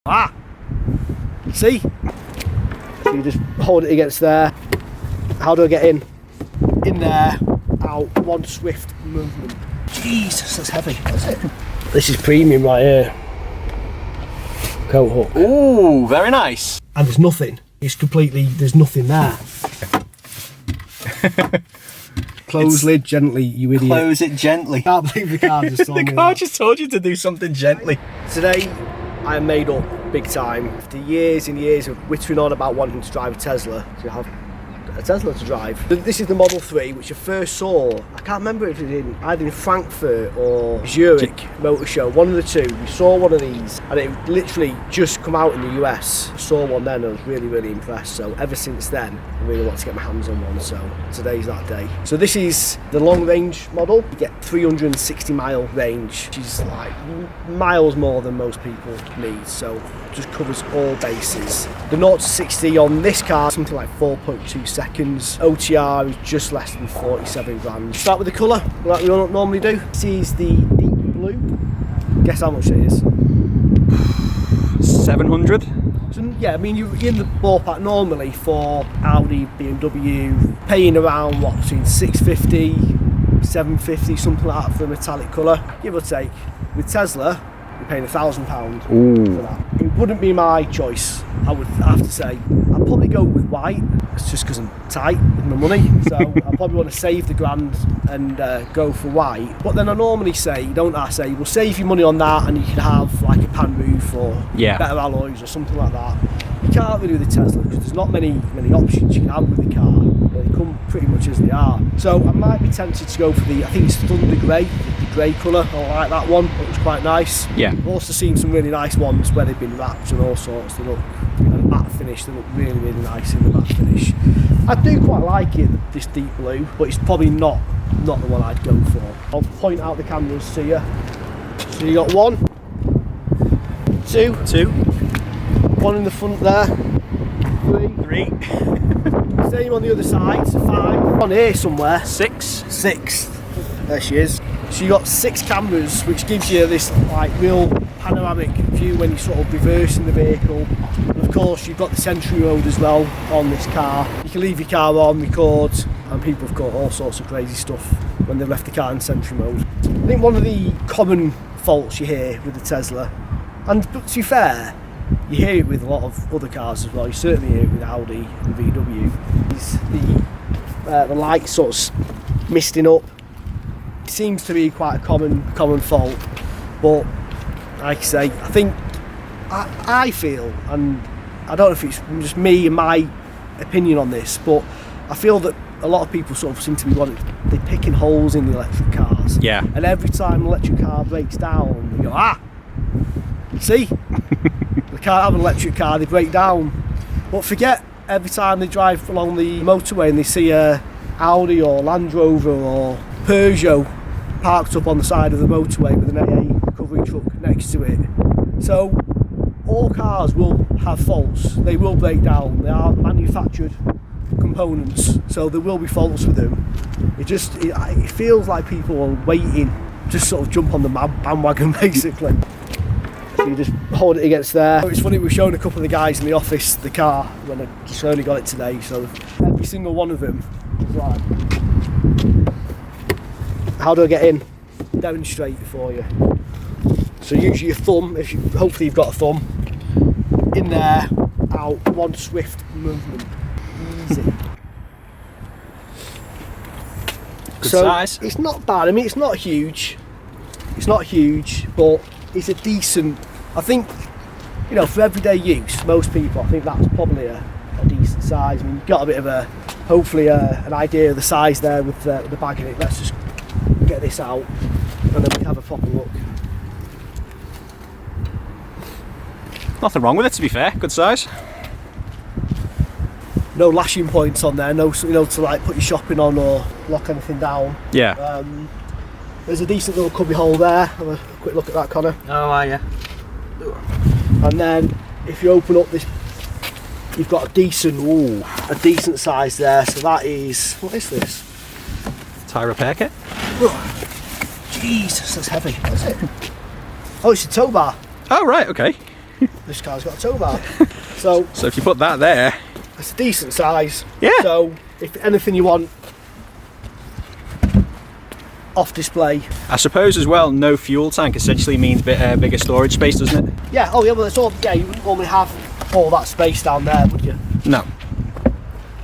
Ah! See? So you just hold it against there. How do I get in? In there, out, one swift movement. Jesus, that's heavy. That's it. This is premium right here. Coat hook. Ooh, very nice. And there's nothing. It's completely, there's nothing there. Close lid gently, you idiot. Close it gently. Can't believe the car just told me The car that. just told you to do something gently. Today, I am made up big time. After years and years of whittering on about wanting to drive a Tesla, to have a Tesla to drive. This is the Model 3, which I first saw, I can't remember if it was either in Frankfurt or Zurich Motor Show, one of the two. We saw one of these and it literally just come out in the US. I saw one then and I was really, really impressed. So ever since then, I really want to get my hands on one. So today's that day. So this is the long range model. You get 360 mile range, which is like miles more than most people need. So just covers all bases. The 0 to 60 on this car, something like 4.2 seconds. OTR is just less than 47 grand. Start with the colour, like we normally do. This is the deep blue. Guess how much it is? 700? So, yeah, I mean, you're in the ballpark normally for Audi, BMW, paying around, what, between 650, 750, something like that for a metallic colour, give or take. With Tesla, you're paying £1,000 for that. It wouldn't be my choice, I would have to say. I'd probably go with white. It's just because I'm tight with my money, so I probably want to save the grand and go for white. But then I normally say, well, save your money on that and you can have like a pan roof or better alloys or something like that. You can't really with the Tesla because there's not many options you can have with the car. They come pretty much as they are. So I might be tempted to go for I think it's Thunder Grey, the grey colour. I like that one, it looks quite nice. Yeah. I've also seen some really nice ones where they've been wrapped and all sorts. They look matte finish, they look really, really nice in the matte finish. I do quite like it, this deep blue, but it's probably not the one I'd go for. I'll point out the cameras to you. So you got 1, 2, 1 in the front there, 3. Same on the other side, so 5. On here somewhere, 6. There she is. So you got 6 cameras, which gives you this like real panoramic view when you're sort of reversing the vehicle. And of course, you've got the Sentry mode as well on this car. You can leave your car on, record, and people have got all sorts of crazy stuff when they've left the car in Sentry mode. I think one of the common faults you hear with the Tesla, and to be fair, you hear it with a lot of other cars as well. You certainly hear it with Audi and VW. Is the lights sort of misting up. It seems to be quite a common fault, but like I say, I think I feel, and I don't know if it's just me and my opinion on this, but I feel that a lot of people sort of seem to be they're picking holes in the electric cars. Yeah. And every time an electric car breaks down, they go, see? They can't have an electric car, they break down. But forget every time they drive along the motorway and they see a Audi or Land Rover or Peugeot parked up on the side of the motorway with an AA recovery truck next to it. So all cars will have faults, they will break down, they are manufactured components, so there will be faults with them. It feels like people are waiting, just sort of jump on the bandwagon basically. So you just hold it against there. It's funny, we've shown a couple of the guys in the office the car when I just only got it today, so every single one of them is like, how do I get in? Demonstrate it for you. So use your thumb, hopefully you've got a thumb, in there, out, one swift movement, easy. Good size. It's not bad, I mean it's not huge, but it's a decent, I think, you know, for everyday use, most people, I think that's probably a decent size. I mean, you've got a bit of hopefully an idea of the size there with the bag in it. Let's just get this out and then we can have a proper look. Nothing wrong with it, to be fair. Good size. No lashing points on there, no, you know, to like put your shopping on or lock anything down. Yeah. There's a decent little cubby hole there. Have a quick look at that, Connor. Oh, yeah. And then if you open up this, you've got a decent size there. So that is, what is this? Tyre repair kit. Oh, Jesus, that's heavy. That's it. Oh, it's a tow bar. Oh, right, okay. This car's got a tow bar. So if you put that there, it's a decent size. Yeah. So if anything you want off display. I suppose as well, no fuel tank essentially means bigger storage space, doesn't it? Yeah, oh yeah, well it's all, yeah, you wouldn't normally have all that space down there, would you? No.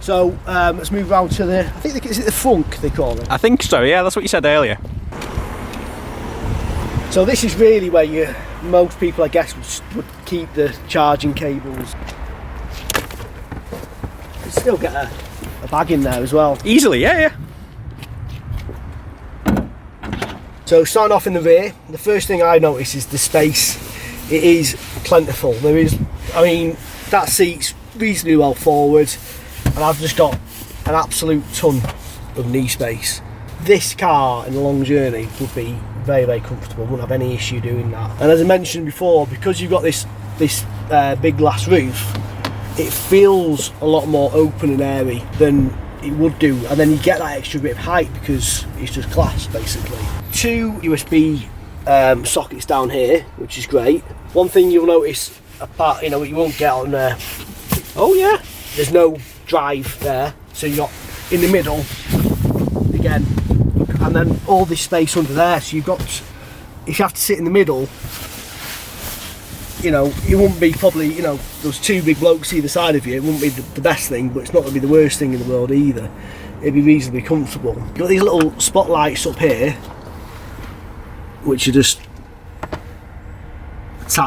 So let's move around to the, I think, is it the FRUNK they call it? I think so, yeah, that's what you said earlier. So this is really where most people, I guess, would keep the charging cables. You still get a bag in there as well. Easily, yeah. So starting off in the rear, the first thing I notice is the space. It is plentiful. There is, I mean, that seat's reasonably well forward, and I've just got an absolute ton of knee space. This car in a long journey would be very, very comfortable. Wouldn't have any issue doing that. And as I mentioned before, because you've got this big glass roof, it feels a lot more open and airy than it would do, and then you get that extra bit of height because it's just glass basically. 2 USB sockets down here, which is great. One thing you'll notice apart, you won't get on there. Oh yeah, there's no drive there, so you're in the middle again, and then all this space under there. So you've got, if you have to sit in the middle, it wouldn't be probably, those 2 big blokes either side of you, it wouldn't be the best thing, but it's not going to be the worst thing in the world either. It'd be reasonably comfortable. You've got these little spotlights up here, which are just,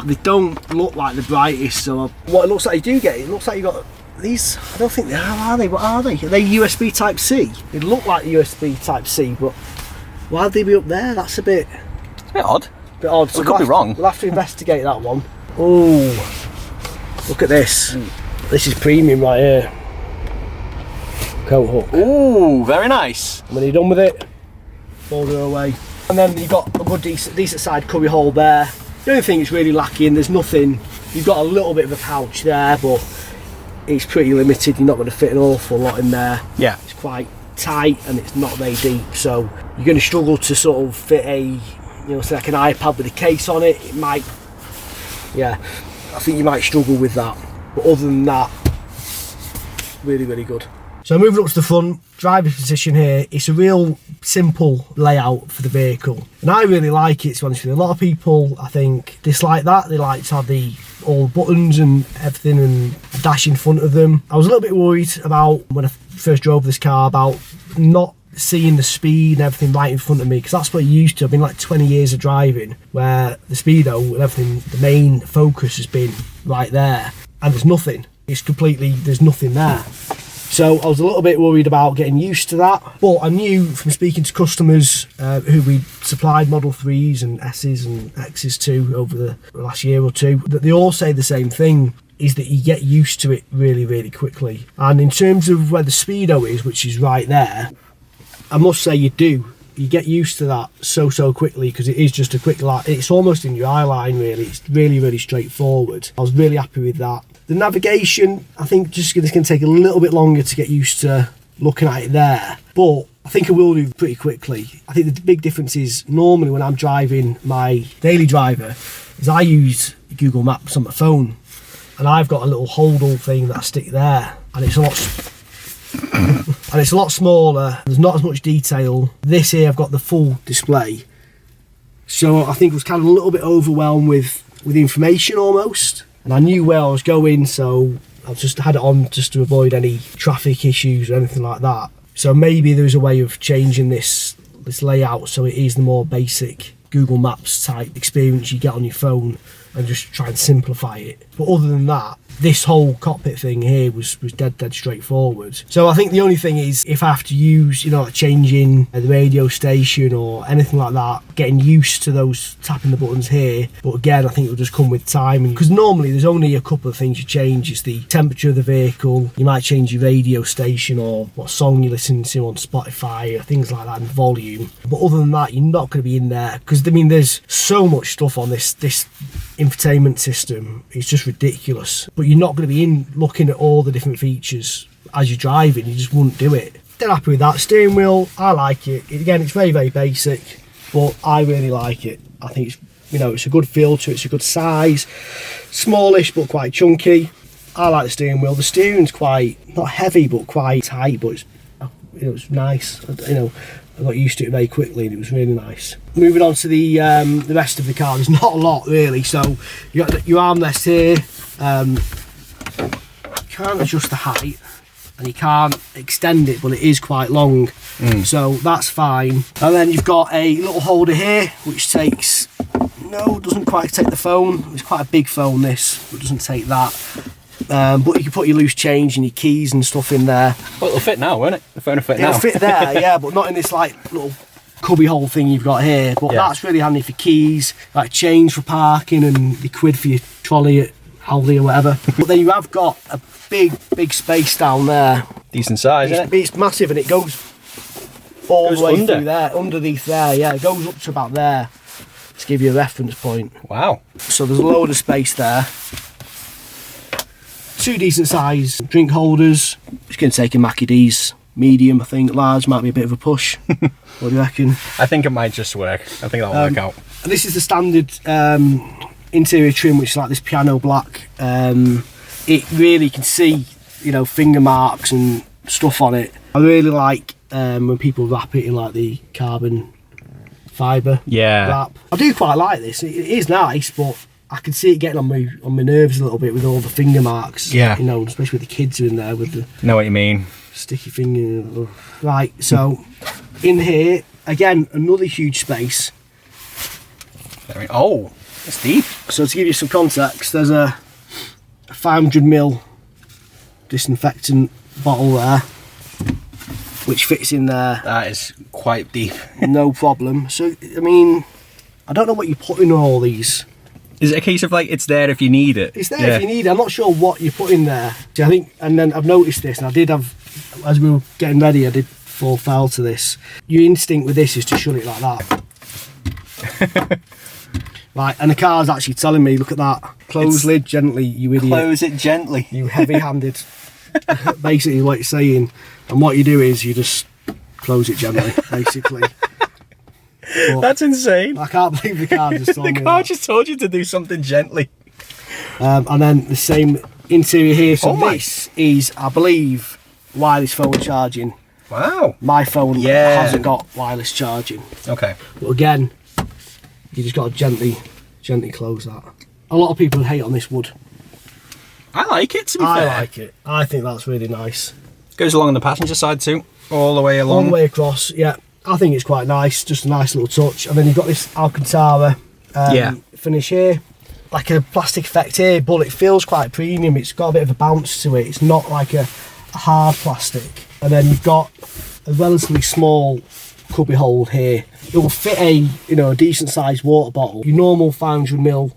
they don't look like the brightest, so what it looks like you do get, it looks like you got these, I don't think they are they? What are they? Are they USB Type-C? They look like USB Type-C, but why'd they be up there? That's a bit odd. Bit odd. So we could be wrong. We'll have to investigate that one. Oh, look at this. This is premium right here. Coat hook. Ooh, very nice. And when you're done with it, fold her away. And then you've got a good decent side cubby hole there. The only thing it's really lacking, there's nothing, you've got a little bit of a pouch there, but it's pretty limited. You're not going to fit an awful lot in there. Yeah. It's quite tight and it's not very deep, so you're going to struggle to sort of fit say like an iPad with a case on it. It might, I think you might struggle with that, but other than that, really, really good. So moving up to the front, driver's position here, it's a real simple layout for the vehicle, and I really like it, to be honest with you. A lot of people, I think, dislike that. They like to have all the buttons and everything and a dash in front of them. I was a little bit worried about, when I first drove this car, about not seeing the speed and everything right in front of me, because that's what you're used to. I've been like 20 years of driving where the speedo and everything, the main focus has been right there, and there's nothing. It's completely, there's nothing there. So I was a little bit worried about getting used to that, but I knew from speaking to customers who we supplied Model 3s and S's and X's to over the last year or two, that they all say the same thing, is that you get used to it really, really quickly. And in terms of where the speedo is, which is right there, I must say you get used to that so quickly, because it is just a quick light. It's almost in your eye line really. It's really, really straightforward. I was really happy with that. The navigation, I think this can take a little bit longer to get used to looking at it there, but I think I will do pretty quickly. I think the big difference is, normally when I'm driving my daily driver, is I use Google Maps on my phone, and I've got a little hold-all thing that I stick there, and it's a lot smaller. There's not as much detail. This here, I've got the full display, so I think I was kind of a little bit overwhelmed with the information almost, and I knew where I was going, so I just had it on just to avoid any traffic issues or anything like that. So maybe there's a way of changing this layout so it is the more basic Google Maps type experience you get on your phone, and just try and simplify it. But other than that, this whole cockpit thing here was dead straightforward. So I think the only thing is, if I have to use, like changing the radio station or anything like that, getting used to those tapping the buttons here. But again, I think it'll just come with time, because normally there's only a couple of things you change. It's the temperature of the vehicle, you might change your radio station or what song you listen to on Spotify or things like that, and volume. But other than that, you're not going to be in there, because I mean, there's so much stuff on this infotainment system. It's just ridiculous. But you're not going to be in looking at all the different features as you're driving. You just wouldn't do it. Dead happy with that. Steering wheel, I like it. Again, it's very, very basic, but I really like it. I think it's You know, it's a good feel to it, it's a good size, smallish but quite chunky. I like the steering wheel. The steering's quite, not heavy but quite tight, but it's, you know, it's nice. You know, I got used to it very quickly and it was really nice. Moving on to the rest of the car, there's not a lot really. So you got your armrest here. You can't adjust the height and you can't extend it, but it is quite long. So that's fine. And then you've got a little holder here, which takes, no, doesn't quite take the phone. It's quite a big phone this, but doesn't take that. But you can put your loose change and your keys and stuff in there. Well, it'll fit now, won't it? The phone will fit now. It'll fit there, yeah, but not in this like little cubby hole thing you've got here. But that's really handy for keys, like change for parking and the quid for your trolley at Aldi or whatever. But then you have got a big space down there. Decent size, isn't it? It's massive and it goes all the way under. through there, underneath there, yeah. It goes up to about there to give you a reference point. Wow. So there's a load of space there. 2 decent size drink holders. It's going to take a Mackie D's. Medium, I think. Large might be a bit of a push. What do you reckon? I think it might just work. I think that'll work out. And this is the standard interior trim, which is like this piano black. It really can see, you know, finger marks and stuff on it. I really like when people wrap it in like the carbon fibre wrap. I do quite like this. It is nice, but I can see it getting on my nerves a little bit with all the finger marks. Yeah. You know, especially with the kids in there with the Know what you mean. sticky finger. Right, so in here, again, another huge space. Oh, it's deep. So to give you some context, there's a 500ml disinfectant bottle there, which fits in there. That is quite deep. No problem. So, I mean, I don't know what you put in all these. Is it a case of like it's there if you need it? It's there if you need it. I'm not sure what you put in there. See, I think, and then I've noticed this, and I did have, as we were getting ready, I did fall foul to this. Your instinct with this is to shut it like that. Right, and the car's actually telling me, look at that. Close lid gently, you idiot. Close it gently. You heavy-handed. Basically what you're saying. And what you do is you just close it gently, basically. But that's insane. I can't believe the car just told me The car that. just told you to do something gently. And then the same interior here. So Oh this is, I believe, wireless phone charging. Wow. My phone hasn't got wireless charging. Okay. But again, you just got to gently close that. A lot of people hate on this wood. I like it, to be I fair. like it. I think that's really nice. Goes along on the passenger side too, all the way along. All the way across, yeah. I think it's quite nice, just a nice little touch. And then you've got this Alcantara finish here. Like a plastic effect here, but it feels quite premium. It's got a bit of a bounce to it. It's not like a hard plastic. And then you've got a relatively small cubby hold here. It will fit a decent sized water bottle. Your normal 500ml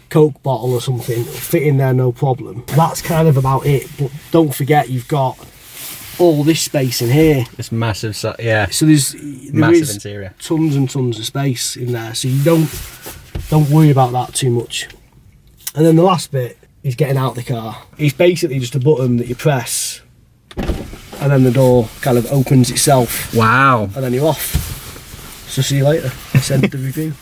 Coke bottle or something, it'll fit in there no problem. That's kind of about it. But don't forget you've got all this space in here. This massive, yeah. So there massive is interior. tons and tons of space in there. So you don't worry about that too much. And then the last bit is getting out the car. It's basically just a button that you press, and then the door kind of opens itself. Wow. And then you're off. So see you later. Send the review.